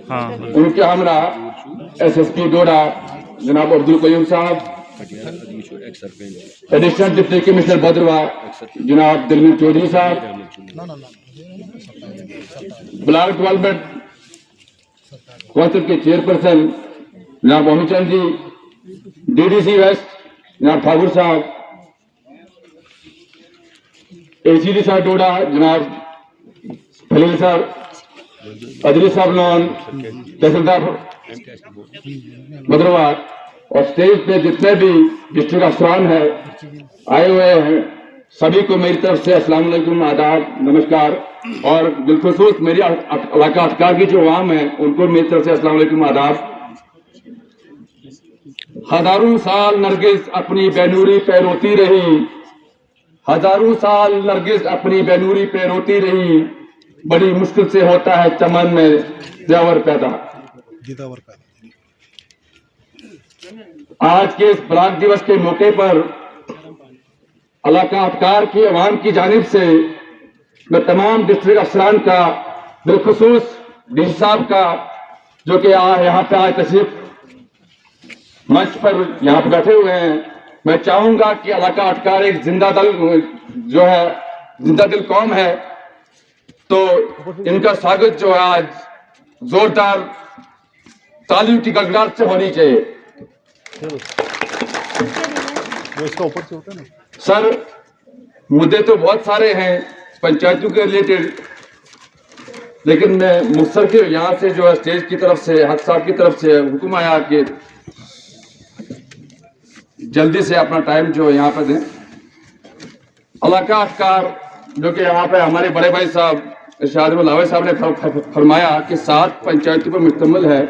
उनके हमरा SSP डोडा जनाब अब्दुल कयूम साहब, एडिशनल डिप्टी कमिश्नर भद्रवाह जनाब दिलवीर चौधरी साहब, ब्लॉक डेवलपमेंट काउंसिल के चेयरपर्सन जनाब मोहम्मद चंद जी, DDC वेस्ट जनाब ठाकुर साहब, ACD साहब डोडा जनाब खलील साहब, अजली साहब नॉन तहसीलदार भद्रवाह, और स्टेज पे जितने भी डिस्ट्रिक्ट अफसरान है आए हुए हैं, सभी को मेरी तरफ से अस्सलाम वालेकुम, आदाब, नमस्कार। और बिलखुसूस मेरी इलाका अटकार की जो आवाम है उनको मेरी तरफ से अस्सलाम वालेकुम, आदाब। हजारों साल नरगिस अपनी बेनूरी पे रोती रही, हजारों साल नरगिस अपनी बेनूरी पे रोती रही, बड़ी मुश्किल से होता है चमन में ज़ेवर पैदा। आज के इस ब्लॉक दिवस के मौके पर इलाका अटकार की अवाम की जानिब से मैं तमाम डिस्ट्रिक्ट अफसरान का, बिलखुसूस DC साहब का, जो कि यहाँ पे आज तशरीफ मंच पर यहाँ पे बैठे हुए हैं, मैं चाहूंगा कि इलाका अटकार एक जिंदा दल जो है, जिंदा दिल कौम है, तो इनका स्वागत जो है आज जोरदार तालियों की गड़गड़ाहट से होनी चाहिए। इसका ऊपर से होता है ना सर, मुद्दे तो बहुत सारे हैं पंचायतों के रिलेटेड, लेकिन मैं मुख्तर के यहाँ से जो है स्टेज की तरफ से हक साहब की तरफ से हुक्म आया कि जल्दी से अपना टाइम जो यहाँ पर दें। इलाका अटकार जो कि यहाँ पे हमारे बड़े भाई साहब इरशाद साहब ने फरमाया कि 7 पंचायतों पर मुश्तमिल है।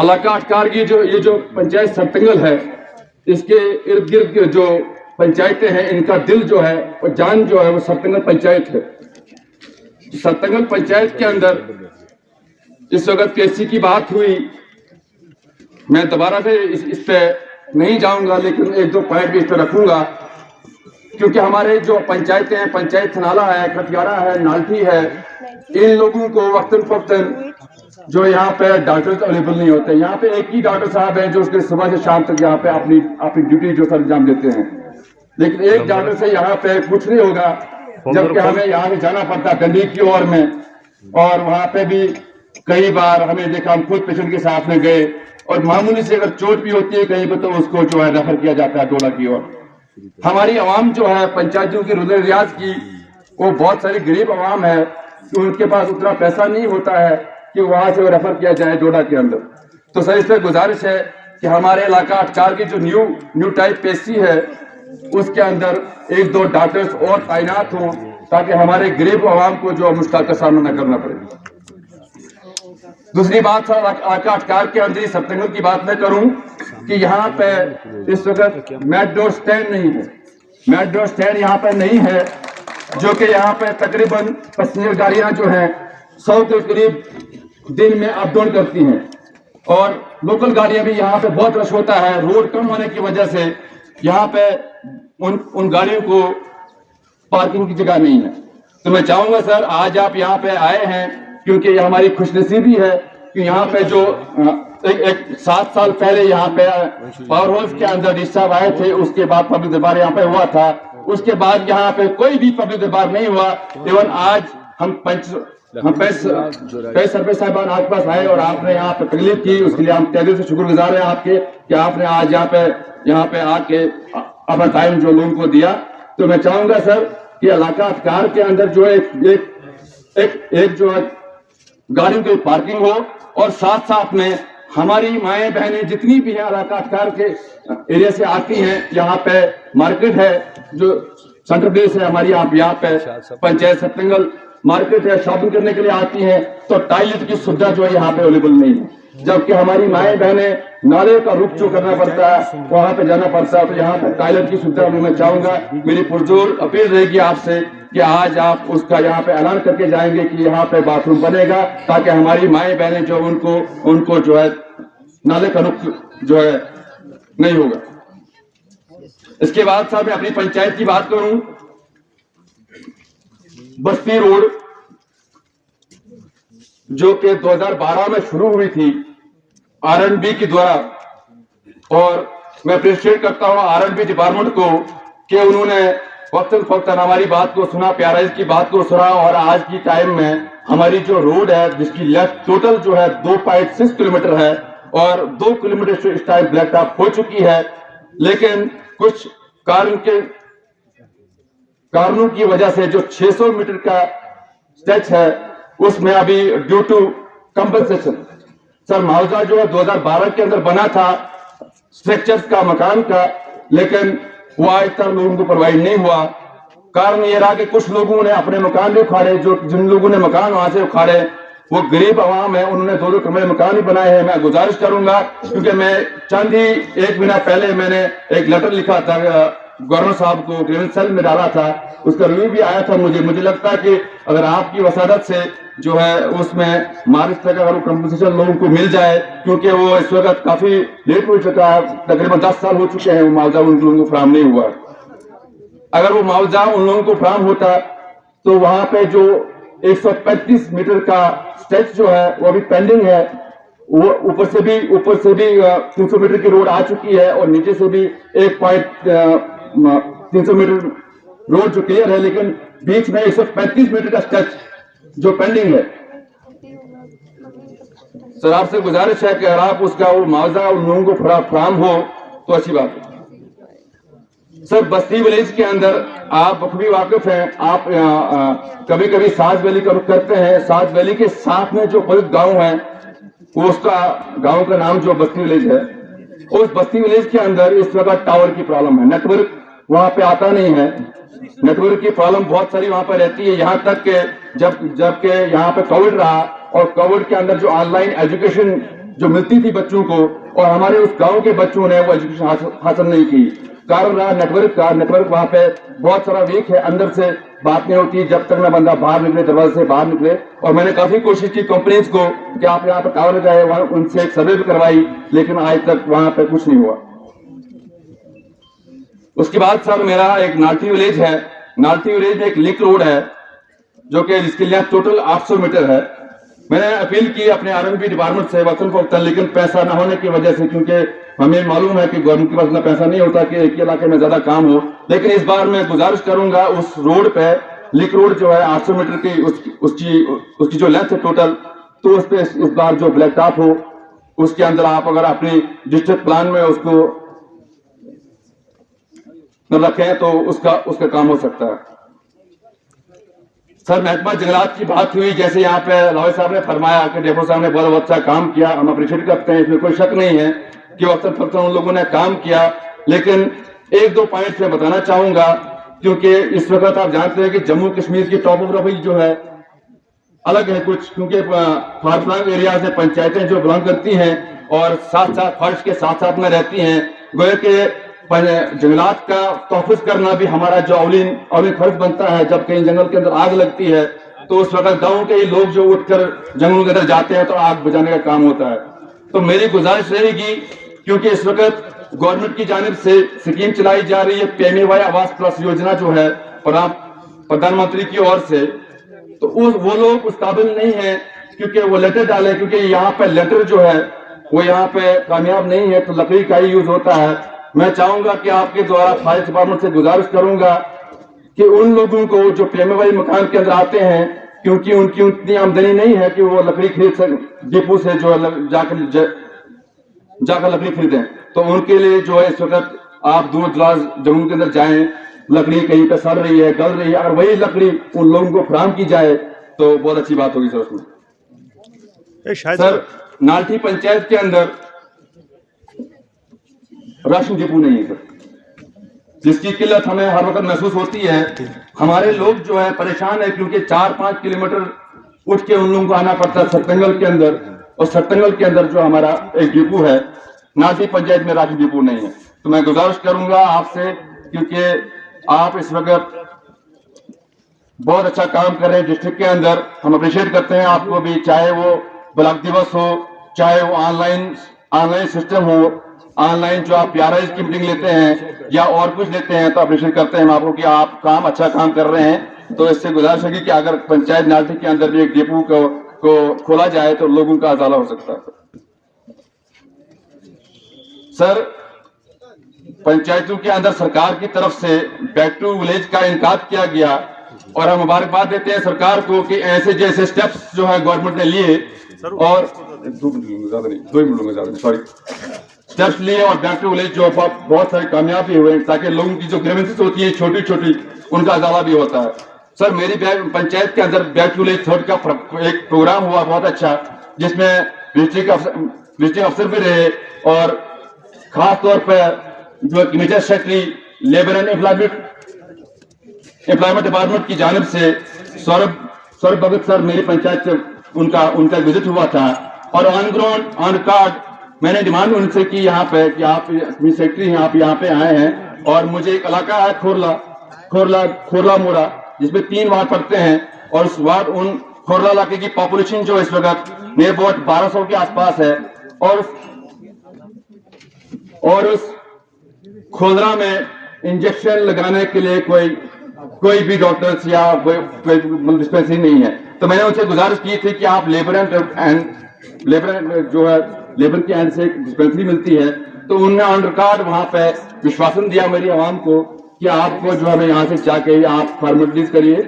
इलाका अटकार की ये जो पंचायत सरतंगल है, इसके इर्द गिर्द जो पंचायतें हैं, इनका दिल जो है और जान जो है वो सरतंगल पंचायत है। सरतंगल पंचायत के अंदर इस वक्त KC की बात हुई, मैं दोबारा से इस पे नहीं जाऊंगा, लेकिन 1-2 पॉइंट भी इस पर रखूंगा, क्योंकि हमारे जो पंचायतें हैं, पंचायत थनाला है, खतियारा है, नाल्टी है, इन लोगों को वक्तन फक्तन जो यहाँ पे डॉक्टर अवेलेबल नहीं होते। यहाँ पे एक ही डॉक्टर साहब है जो उसके सुबह से शाम तक यहाँ पे अपनी ड्यूटी जो सर अंजाम देते हैं, लेकिन एक डॉक्टर से यहाँ पे कुछ नहीं होगा, जबकि हमें यहाँ से जाना पड़ता है डंडी की ओर में, और वहाँ पे भी कई बार हमें देखा, हम खुद पेशेंट के साथ में गए, और मामूली से अगर चोट भी होती है कहीं पर तो उसको जो है रेफर किया जाता है डोला की ओर। हमारी आवाम जो है पंचायतों की रूरल एरियाज की, वो बहुत सारी गरीब आवाम है कि उनके पास उतना पैसा नहीं होता है कि वहां से वो रेफर किया जाए डोडा के अंदर। तो सर इससे गुजारिश है कि हमारे इलाका अटकार की जो न्यू टाइप PSC है, उसके अंदर 1-2 डॉक्टर्स और तैनात हों, ताकि हमारे गरीब आवाम को जो मुश्किल का सामना न करना पड़े। दूसरी बात सर, इलाका अटकार के अंदर सरतंगल की बात मैं करूं कि यहाँ पे इस वक्त मेट्रो स्टैंड नहीं है, मेट्रो स्टैंड यहाँ पे नहीं है, जो कि यहाँ पे तकरीबन पैसेंजर गाड़ियां जो हैं 100 के करीब दिन में अप डाउन करती हैं, और लोकल गाड़ियां भी यहाँ पे बहुत रश होता है। रोड कम होने की वजह से यहाँ पे उन गाड़ियों को पार्किंग की जगह नहीं है। तो मैं चाहूंगा सर, आज आप यहाँ पे आए हैं क्योंकि ये हमारी खुशनसीबी है कि यहाँ पे जो एक 7 साल पहले यहाँ पे पावर हाउस के अंदर DC साहब आए थे, उसके बाद पब्लिक दरबार यहाँ पे हुआ था, उसके बाद यहाँ पे कोई भी पब्लिक दरबार नहीं हुआ। इवन आज हम सरपंच साहबान आपके पास आए और आपने यहाँ पे तकलीफ की, उसके लिए हम तहे दिल से शुक्रगुजार हैं आपके कि आपने आज यहाँ पे आके अपना टाइम जो लोगों को दिया। तो मैं चाहूंगा सर कि इलाका अटकार के अंदर जो एक जो गाड़ियों की पार्किंग हो, और साथ साथ में हमारी माएं बहनें जितनी भी हैं इलाका अटकार के एरिया से आती हैं, यहाँ पे मार्केट है जो सेंट्रल प्लेस है हमारी, यहाँ पे पंचायत सरतंगल मार्केट है, शॉपिंग करने के लिए आती हैं, तो टॉयलेट की सुविधा जो है यहाँ पे अवेलेबल नहीं है, जबकि हमारी माएं बहनें नाले का रुख जो करना पड़ता है, वहां पे जाना पड़ता है, तो यहाँ पे टॉयलेट की सुविधा मैं चाहूंगा, मेरी पुरजोर अपील रहेगी आपसे कि आज आप उसका यहाँ पे ऐलान करके जाएंगे कि यहाँ पे बाथरूम बनेगा, ताकि हमारी माएं बहनें जो उनको जो है नाले का रुख जो है नहीं होगा। इसके बाद साहब मैं अपनी पंचायत की बात करूं, बस्ती रोड जो कि 2012 में शुरू हुई थी R&B के द्वारा, और मैं अप्रिशिएट करता हूं R&B डिपार्टमेंट को कि उन्होंने वक्तन फक्तन हमारी बात को सुना, प्याराइज की बात को सुना, और आज की टाइम में हमारी जो रोड है जिसकी लेंथ टोटल जो है 2.6 किलोमीटर है और 2 किलोमीटर से इस टाइम ब्लैक टॉप हो चुकी है, लेकिन कुछ कारणों की वजह से जो 600 मीटर का स्ट्रेच है उसमें अभी ड्यू टू कंपनसेशन, सर मुआवजा जो है 2012 के अंदर बना था स्ट्रक्चर्स का, मकान का, लेकिन वो आज तक लोगों को प्रोवाइड नहीं हुआ। कारण ये रहा कि कुछ लोगों ने अपने मकान भी उखाड़े, जो जिन लोगों ने मकान वहां से उखाड़े वो गरीब आवाम है, उन्होंने 2-2 कमरे मकान ही बनाए हैं। मैं गुजारिश करूंगा, क्योंकि मैं चंद ही 1 महीना पहले मैंने एक लेटर लिखा था गवर्नर साहब को, ग्रीवेंस सेल में डाला था, उसका रिव्यू भी आया था। मुझे लगता है कि अगर आपकी वसादत से जो है उसमें मार्च तक अगर वो कंपनसेशन लोगों को मिल जाए, क्योंकि वो इस वक्त काफी लेट हो चुका है, तकरीबन 10 साल हो चुके हैं वो मुआवजा उन लोगों को फराहम नहीं हुआ। अगर वो मुआवजा उन लोगों को फराहम होता तो वहां पे जो 135 मीटर का स्ट्रेच जो है वो अभी पेंडिंग है, वो ऊपर से भी 300 मीटर की रोड आ चुकी है और नीचे से भी 300 मीटर रोड जो क्लियर है, लेकिन बीच में 135 मीटर का स्ट्रेच जो पेंडिंग है। सर आपसे गुजारिश है कि अगर आप उसका वो मुआवजा उन लोगों को फराहम हो तो अच्छी बात है। सर बस्ती विलेज के अंदर आप बखूबी वाकिफ हैं, आप कभी कभी साज वैली का रुख करते हैं। साज वैली के साथ में जो पवित्र गांव है वो उसका गांव का नाम जो बस्ती विलेज है, उस बस्ती विलेज के अंदर इस वक्त टावर की प्रॉब्लम है, नेटवर्क वहां पे आता नहीं है, नेटवर्क की प्रॉब्लम बहुत सारी वहां पर रहती है। यहाँ तक के जबकि यहाँ पे कोविड रहा और कोविड के अंदर जो ऑनलाइन एजुकेशन जो मिलती थी बच्चों को, और हमारे उस गांव के बच्चों ने वो एजुकेशन हासिल नहीं की। कारण रहा नेटवर्क वहां पे बहुत सारा वीक है, अंदर से बात नहीं होती जब तक ना बंदा बाहर निकले, दरवाजे से बाहर निकले। और मैंने काफी कोशिश की कंपनीज को कि आप यहाँ पर टावर लगाए, वहां उनसे एक सर्वे भी करवाई, लेकिन आज तक वहां पे कुछ नहीं हुआ। उसके बाद सर मेरा एक नाल्टी विलेज है, नाल्टी विलेज में एक लिंक रोड है जो कि जिसके लिए टोटल 800 मीटर है। मैंने अपील की अपने R&B डिपार्टमेंट से वतन फौक्तन, लेकिन पैसा न होने की वजह से, क्योंकि हमें मालूम है कि गवर्नमेंट के पास इतना पैसा नहीं होता कि एक इलाके में ज्यादा काम हो, लेकिन इस बार मैं गुजारिश करूंगा उस रोड पे, लिंक रोड जो है 800 मीटर की उसकी जो लेंथ है टोटल, तो उस पे इस बार जो ब्लैक टॉप हो उसके अंदर आप अगर अपनी डिस्ट्रिक्ट प्लान में उसको रखें तो उसका काम हो सकता है। सर महकमा जंगलात की बात हुई, जैसे यहाँ पे लाहौर साहब ने फरमाया कि डेफो साहब ने बहुत अच्छा काम किया, हम अप्रिशिएट करते हैं, इसमें कोई शक नहीं है कि वक्त उन लोगों ने काम किया। लेकिन 1-2 पॉइंट मैं बताना चाहूंगा, क्योंकि इस वक्त आप जानते हैं कि जम्मू कश्मीर की टॉपोग्राफी जो है अलग है कुछ, क्योंकि फारफ्लंग एरिया से पंचायतें जो बिलोंग करती हैं और साथ साथ फर्श के साथ साथ में रहती हैं, गोया के जंगलात का तहफ़्फ़ुज़ करना भी हमारा जो अवलिन फर्ज बनता है। जब कहीं जंगल के अंदर आग लगती है तो उस वक्त गांव के ही लोग जो उठकर जंगलों के अंदर जाते हैं तो आग बुझाने का काम होता है। तो मेरी गुजारिश रहेगी, क्योंकि इस वक्त गवर्नमेंट की जानिब से स्कीम चलाई जा रही है PMAY आवास प्लस योजना जो है प्रधानमंत्री की ओर से, तो वो लोग उस काबिल नहीं है क्योंकि वो लेटर डाले, क्योंकि यहाँ पे लेटर जो है वो यहाँ पे कामयाब नहीं है, तो लकड़ी का ही यूज होता है। मैं चाहूंगा कि आपके द्वारा फायर डिपार्टमेंट से गुजारिश करूंगा कि उन लोगों को जो PMAY मकान के अंदर आते हैं, क्योंकि उनकी उतनी आमदनी नहीं है कि वो लकड़ी खरीद सकें डिपो से, जो जाकर लकड़ी खरीदें, तो उनके लिए जो है इस वक्त आप दूर दराज जंगलों के अंदर जाएं, लकड़ी कहीं पे सड़ रही है, गल रही है, अगर वही लकड़ी उन लोगों को फराहम की जाए तो बहुत अच्छी बात होगी। सर उसमें सर नाल्टी पंचायत के अंदर राशन डिपो नहीं है सर, जिसकी किल्लत हमें हर वक्त महसूस होती है। हमारे लोग जो है परेशान है, क्योंकि 4-5 किलोमीटर उठ के उन लोगों को आना पड़ता है सत्तंगल के अंदर, और सत्तंगल के अंदर जो हमारा एक डिपो है, नाल्टी पंचायत में राशन डिपो नहीं है। तो मैं गुजारिश करूंगा आपसे, क्योंकि आप इस वक्त बहुत अच्छा काम कर रहे हैं डिस्ट्रिक्ट के अंदर, हम अप्रिशिएट करते हैं आपको भी, चाहे वो ब्लॉक दिवस हो, चाहे वो ऑनलाइन सिस्टम हो, ऑनलाइन जो आप PRIs की मीटिंग लेते हैं या और कुछ लेते हैं, तो अप्रिशिएट करते हैं हम आपको कि आप अच्छा काम कर रहे हैं। तो इससे गुजारिश होगी कि अगर पंचायत नाल्टी के अंदर भी एक डिपो को को खोला जाए तो लोगों का उजाला हो सकता है। सर, पंचायतों के अंदर सरकार की तरफ से बैक टू विलेज का इनकार किया गया और हम मुबारकबाद देते हैं सरकार को कि ऐसे जैसे स्टेप्स जो है गवर्नमेंट ने लिए और 2 मिनट ज्यादा नहीं सॉरी स्टेप्स लिए और बैक टू विलेज जो बहुत सारे कामयाबी हुए ताकि लोगों की जो ग्रीवेंसेस होती है छोटी छोटी उनका इजाला भी होता है। सर, मेरी पंचायत के अंदर बैक टू विलेज थर्ड का एक प्रोग्राम हुआ बहुत अच्छा, जिसमें डिस्ट्रिक्ट अफसर भी रहे और खास तौर पर जो commissioner secretary labour and employment department की जानिब से सौरभ भगत सर मेरी पंचायत से उनका विजिट हुआ था और ऑन ग्राउंड ऑन रिकॉर्ड मैंने डिमांड उनसे की यहाँ पे कि आप सेक्रेटरी हैं, आप यहाँ पे आए हैं और मुझे एक इलाका है खोरला मोड़ा जिसमें 3 वार्ड पड़ते हैं और उस वार्ड उन खोरला इलाके की पॉपुलेशन जो इस वक्त नियर अबाउट 1200 के आसपास है और उस खोदरा में इंजेक्शन लगाने के लिए कोई भी डॉक्टर्स या कोई डिस्पेंसरी नहीं है। तो मैंने उनसे गुजारिश की थी कि आप लेबर जो है लेबर के एंड से डिस्पेंसरी मिलती है, तो उन्होंने ऑन रिकॉर्ड वहां पे विश्वासन दिया मेरी आवाम को कि आपको जो है यहाँ से जाके आप फॉर्मेलिटीज करिए,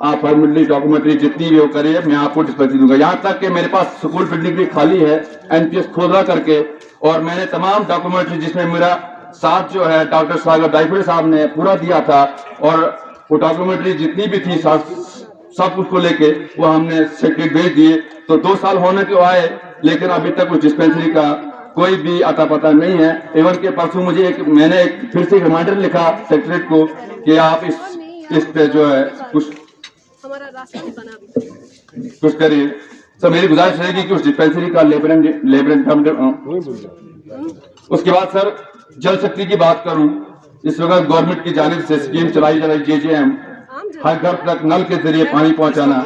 आप फॉर्मेलिटी डॉक्यूमेंट्री जितनी भी वो करिए, मैं आपको डिस्पेंसरी दूंगा। यहाँ तक कि मेरे पास स्कूल बिल्डिंग भी खाली है एनपीएस खोदरा करके और मैंने तमाम डॉक्यूमेंट्री जिसमें मेरा साथ जो है डॉक्टर सागर डाइफरे साहब ने पूरा दिया था और वो डॉक्यूमेंट्री जितनी भी थी सब कुछ को लेके वो हमने सेक्रेटरी भेज दिए। तो 2 साल होने को आए लेकिन अभी तक उस डिस्पेंसरी का कोई भी अता पता नहीं है। एवं के परसों मैंने फिर से रिमाइंडर लिखा सेक्रेटरी को कि आप इस पे जो है कुछ करिए। तो मेरी गुजारिश रहेगी कि उस डिस्पेंसरी का उसके बाद सर जल शक्ति की बात करूं, इस वक्त गवर्नमेंट की जानिब से स्कीम चलाई जा रही JJM, हर घर तक नल के जरिए पानी पहुंचाना।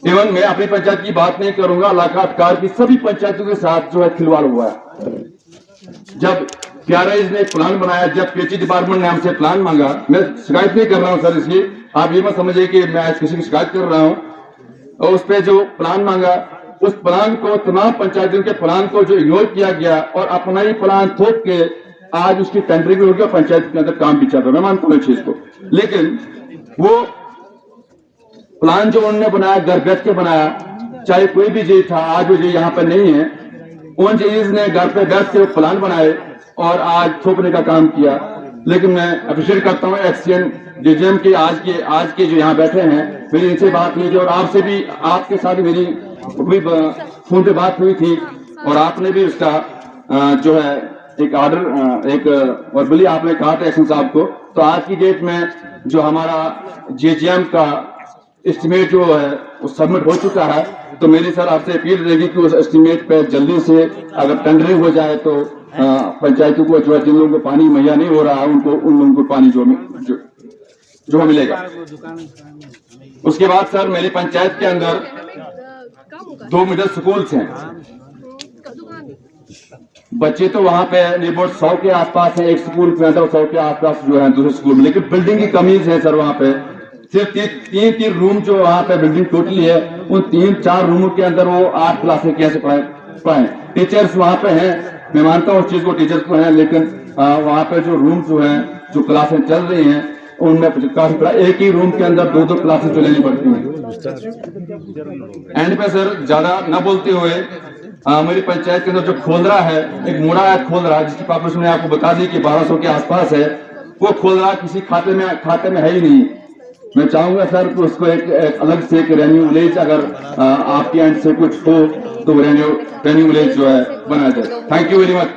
इवन मैं अपनी पंचायत की बात नहीं करूंगा, इलाका अधिकार की सभी पंचायतों के साथ जो है खिलवाड़ हुआ है। जब PRIs ने एक प्लान बनाया, जब PH डिपार्टमेंट ने हमसे प्लान मांगा, मैं शिकायत नहीं कर रहा हूं सर, इसलिए आप ये मत समझिए कि मैं आज किसी की शिकायत कर रहा हूं। और उस पे जो प्लान मांगा उस प्लान को तमाम पंचायतों के प्लान को जो इग्नोर किया गया और अपना ही प्लान थोप के आज उसकी टेंडरिंग हो गया, पंचायत के अंदर काम भी चल रहा है, मैं मानता हूँ इस चीज को। लेकिन वो प्लान जो उन्होंने बनाया घर बैठ के बनाया, चाहे कोई भी जी था, आज वो जी यहाँ पर नहीं है, उन जीज ने घर पे बैठ के प्लान बनाए और आज थोपने का काम किया। लेकिन मैं अप्रिशिएट करता हूँ एक्सीएन JJM के आज के जो यहाँ बैठे हैं, मेरी इनसे बात हुई थी और आपसे भी आपके साथ मेरी फोन पे बात हुई थी और आपने भी उसका जो है एक ऑर्डर और बोलिए आपने कहा था एक्शन साहब को। तो आज की डेट में जो हमारा JJM का एस्टिमेट जो है वो सबमिट हो चुका है। तो मेरी सर आपसे अपील रहेगी कि उस एस्टिमेट पे जल्दी से अगर टेंडरिंग हो जाए तो पंचायतों को जो है जिन लोगों को पानी मुहैया नहीं हो रहा है उन लोगों को पानी जो मिलेगा। उसके बाद सर मेरी पंचायत के अंदर 2 मिडिल स्कूल्स हैं, बच्चे तो वहां पे नियरअबाउट 100 के आसपास है, एक स्कूल के अंदर 100 के आसपास जो है दूसरे स्कूल में, लेकिन बिल्डिंग की कमी है सर। वहां पे सिर्फ 3 रूम जो वहां पे बिल्डिंग टोटली है, उन 3-4 रूमों के अंदर वो 8 क्लासें कैसे पढ़ाए। टीचर्स वहां पे हैं, मैं मानता हूँ उस चीज को, टीचर्स तो हैं, लेकिन वहां पे जो रूम जो है जो क्लासें चल रही हैं उनमें काफी बड़ा, एक ही रूम के अंदर 2-2 क्लासेस चलानी पड़ती हैं। एंड पे सर ज्यादा न बोलते हुए मेरी पंचायत के अंदर जो खोदरा है, एक मुड़ा है खोदरा जिसकी पॉपुलेशन आपको बता दी कि 1200 के आसपास है, वो खोदरा किसी खाते में है ही नहीं। मैं चाहूंगा सर कि उसको एक अलग से एक रेन्यू विलेज अगर आपके एंड से कुछ हो तो रेन्यू विलेज जो है बनाया जाए। Thank you very much.